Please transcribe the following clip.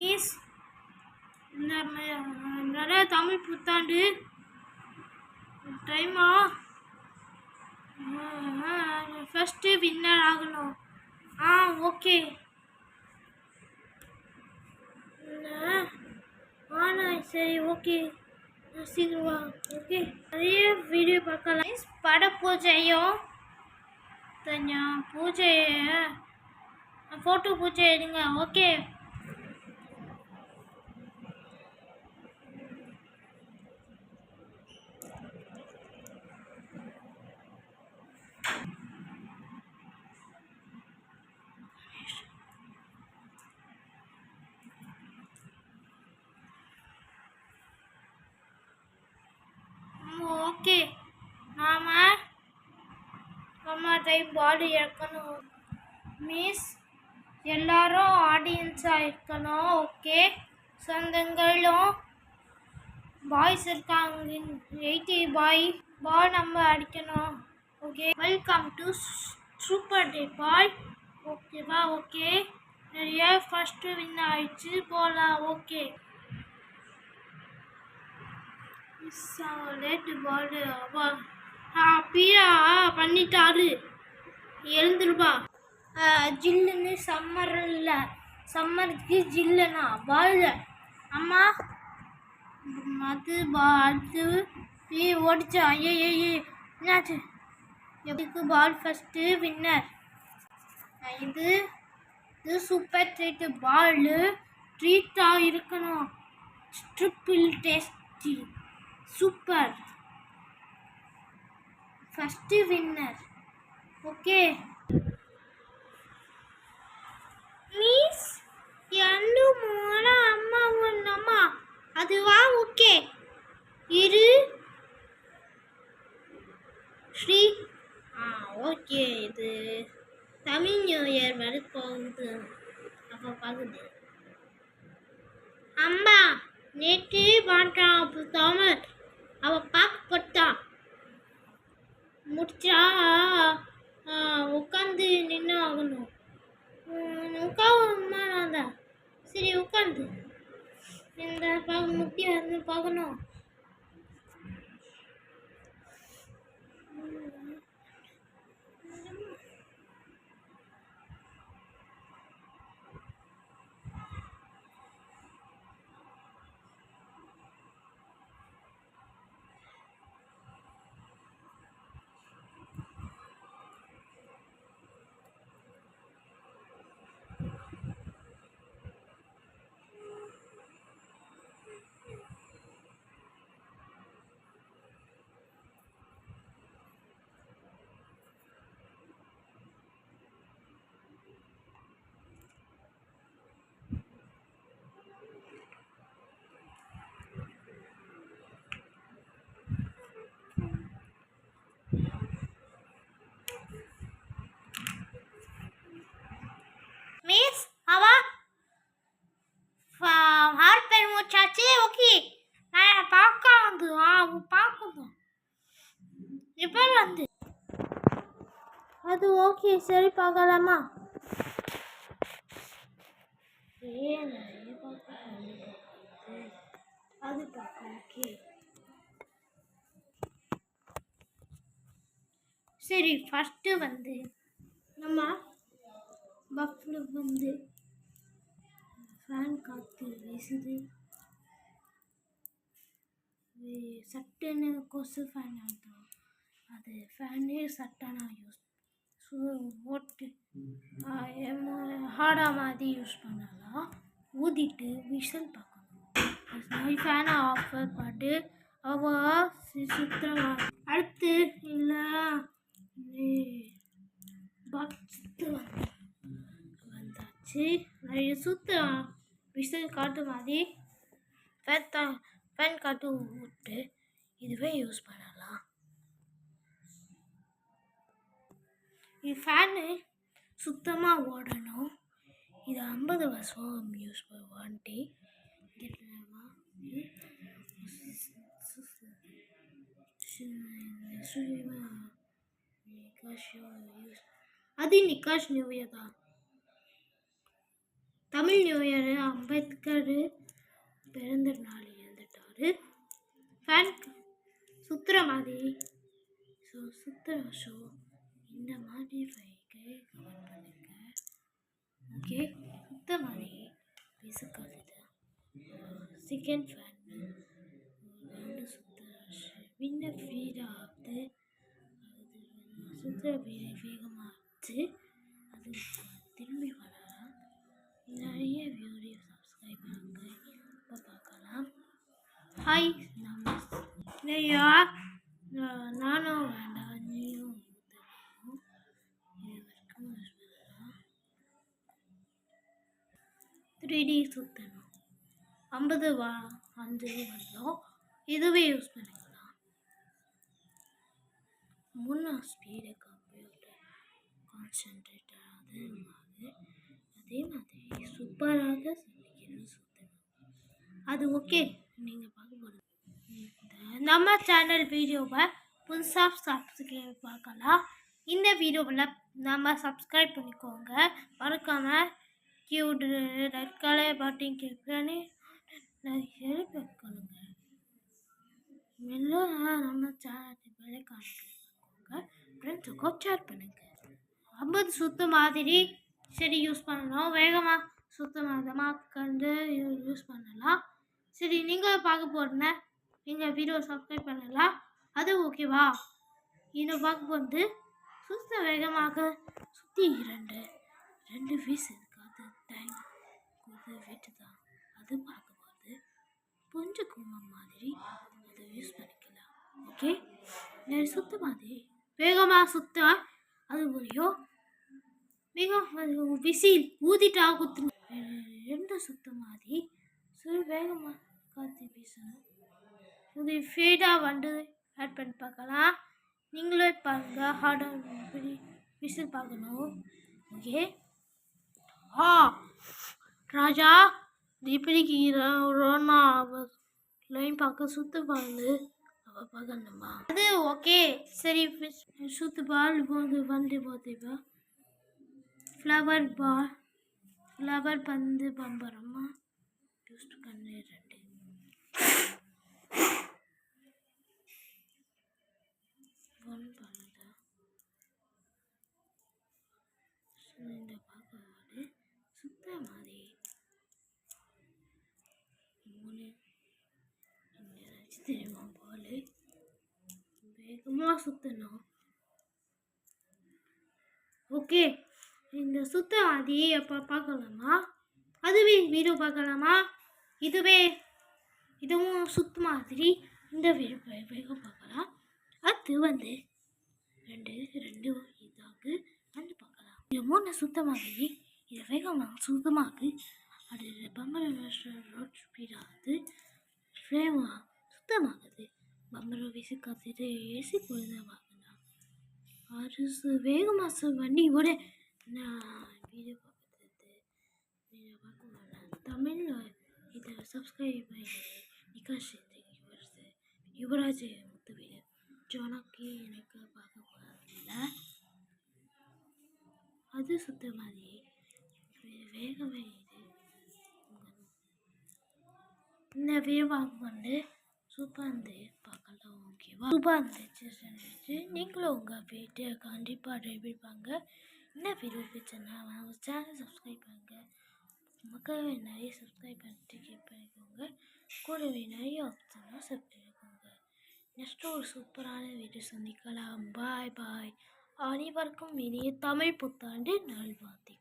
Maize நிறைய தமிழ் புத்தாண்டு டைமா ஃபஸ்ட்டு வின்னர் ஆகணும். ஓகே. சரி ஓகே சீக்கிரம் வா. ஓகே நிறைய வீடியோ பார்க்கலாம். பட பூஜையும் பூஜை ஃபோட்டோ பூஜை எடுங்க. ஓகே ஓகே நம்ம டைம் பாடி இறக்கணும். மிஸ் எல்லாரும் ஆடியன்ஸாக இருக்கணும். ஓகே சொந்தங்களும் பாய்ஸ் இருக்காங்க. 80 பால் நம்ம அடிக்கணும். ஓகே வெல்கம் டு சூப்பர் டே பாய். ஓகேவா? ஓகே நிறைய ஃபஸ்ட்டு வின் ஆயிடுச்சு போகலாம். ஓகே லேட்டு பால் அப்படியா பண்ணிட்டாரு. எழுந்துருப்பா. ஜில்லுன்னு சம்மர் இல்லை, சம்மருக்கு ஜில்லுனா பால். அம்மா அது ஓடிச்சா? ஐயே என்னாச்சு? எதுக்கு பால் ஃபஸ்ட்டு வின்னர். இது சூப்பர் ட்ரீட்டு. பால் ட்ரீட்டாக இருக்கணும். Triple tasty super first winner. Okay miss ரெண்டு மூணு அம்மா ஒன்றம்மா அதுவா? ஓகே இரு ஸ்ரீ. ஓகே இது தமிழ் நியூ இயர் வர போகுது. அப்போ பார்க்குது அம்மா நேற்று பாட்டான் தமிழ் அவள் பார்க்கப்பட்டான் முடிச்சா உட்காந்து நின்று ஆகணும். உட்காவும்மா நான் தான். சரி உட்காந்து இந்த முக்கிய வந்து பார்க்கணும். மிஸ் அவா ஹார்ட் பேர் மூச்சாச்சு. ஓகே நான் பார்க்க வந்து பார்க்கணும் எப்போ வந்து அது. ஓகே சரி பார்க்கலாமா? அது பார்க்க. ஓகே சரி ஃபஸ்ட்டு வந்து நம்ம பஃப்ல வந்து ஃபேன் காற்று வீசுது. சட்டுன்னு கொசு ஃபேன் ஆகும். அது ஃபேனே சட்டானா ஓட்டு ஹார்டாக மாதிரி யூஸ் பண்ணலாம். ஊதிட்டு விஷல் பார்க்கணும். ஃபேனை ஆஃபர் பாட்டு அவ சுத்தமா. அடுத்து இல்லை சுத்து வந்தாச்சு. நிறைய சுத்த விஷல் காட்டு மாதிரி ஃபேன் காட்டு விட்டு இதுவே யூஸ் பண்ணலாம். இது ஃபேனு சுத்தமாக ஓடணும். இது 50 வருஷம் யூஸ் வாண்டி அது நிகாஷ் நியூ இயர் தான். தமிழ் நியூ இயர் அம்பேத்கர் இவர் பிறந்த நாள் இறந்துட்டாரு. ஃபேன் சுற்றுற மாதிரி சுற்றுற ஷோ இந்த மாதிரி வைக்க கவர் பண்ணுங்க. ஓகே, சுத்த மாதிரி பேசக்காது செகண்ட் ஃபேன் சுற்றுற வின்ன வீடாகுது. சுற்றுற வீடை வேகமாச்சு. அது திரும்பி வரலாம். நிறைய வீடியோ சப்ஸ்கிரைப் பண்ணுங்க. இப்போ பார்க்கலாம். ஹாய் இல்லையா, நானும் வேண்டாம் நீயும் ஊற்றணும். இது வரைக்கும் 3D சுற்றணும். 50 வந்தோம். இதுவே யூஸ் பண்ணிக்கலாம். 3 ஸ்பீடு கம்ப்யூட்டர் கான்சன்ட்ரேட் ஆகுது. அதே மாதிரி சூப்பராக சுற்றணும். அது ஓகே. நீங்கள் பார்க்க போகிறது நம்ம சேனல் வீடியோவை புதுசாக சப்ஸ்கிரைப் பார்க்கலாம். இந்த வீடியோவில் நம்ம சப்ஸ்கிரைப் பண்ணிக்கோங்க. மறக்காமல் cute red colour button click பண்ணி பார்க்கணுங்க. மெல்ல நம்ம சேனல் வேலை காமிக்கோங்க. ஃப்ரெண்ட்ஸுக்கோ ஷேர் பண்ணுங்க. 50 சுத்த மாதிரி சரி யூஸ் பண்ணணும். வேகமாக சுத்தமாக கண்டு யூஸ் பண்ணலாம். சரி, நீங்கள் பார்க்க போகிறேன்னா எங்கள் வீடியோ சப்ஸ்கிரைப் பண்ணலாம். அது ஓகேவா? இதை பார்க்க போகிறது சுத்த வேகமாக சுற்றி ரெண்டு வீஸ் இருக்காது. டைம் வீட்டு தான் அது பார்க்க போகிறது கொஞ்சம் கும்பம் மாதிரி அதை யூஸ் பண்ணிக்கலாம். ஓகே, சுத்த மாதிரி வேகமாக சுத்த அது முடியும். வேகம் விசில் ஊதிட்டா குத்து ரெண்டு சுத்த மாதிரி சரி வேகமாக காற்று வீசணும். இது ஃபேடாக வந்து ஆட் பண்ணி பார்க்கலாம். நீங்களே பாருங்க. ஹார்டாக விசில் பார்க்கணும். ஓகே, ராஜா இப்படிக்கு ரோனா லைன் பார்க்க சுற்று பாருங்க. அவள் பார்க்கணுமா? அது ஓகே. சரி, சுற்று பால் போது வந்து போதேவா ஃப்ளவர் பந்து பம்பரமா யூஸ் பண்ணு 2 பண்ணுதா. இந்த பார்க்க சுத்த மாதிரி 3 தெரியுமா பால் வேகமாக சுற்றணும். ஓகே, இந்த சுத்த மாதிரி எப்போ பார்க்கலாமா? அதுவே வீடியோ பார்க்கலாமா? இதுவும் சுத்த மாதிரி இந்த வீடியோ வேகம் பார்க்கலாம். அது வந்து ரெண்டு இதாகு வந்து பார்க்கலாம். இது 3 சுத்த மாதிரி இது வேகமாக சுத்தமாகு. அது பம்பரம் ரோட் ஸ்பீடாகுது. ஃப்ளேமாக சுத்தமாகுது. பம்பரம் வீசி காத்துட்டு ஏசி பொழுது பார்க்கலாம். அரசு வேகமாக வண்டியோட நான் வீடியோ பார்க்க மாட்டேன். தமிழில் இதை சப்ஸ்கிரைப் பண்ணி நிகாஷ் யுவராஜ் முத்துவேல் ஜோனாக்கி எனக்கு பார்க்க போகிறதில்ல. அது சுத்த மாதிரி வேகமே இந்த வீடியோ வந்து சூப்பராக இருந்து பார்க்கலாம். ஓகேவா? சூப்பராக இருந்துச்சு. நீங்களும் உங்கள் வீட்டை கண்டிப்பாக ட்ரை பண்ணிப்பாங்க. இந்த வீடியோ பிடிச்சனா சேனல் சப்ஸ்கிரைப் பண்ணுங்கள். மக்களே நிறைய சப்ஸ்கிரைப் பண்ணிட்டு கீப் பண்ணிக்கோங்க. கூடவே நிறைய ஆப்ஷனாக சப்ஸ்கிரைப் பண்ணிக்கோங்க. நெக்ஸ்ட்டு ஒரு சூப்பரான வீடியோ சந்திக்கலாம். பாய். அனைவருக்கும் இனிய தமிழ் புத்தாண்டு நல்வாழ்த்துக்கள்.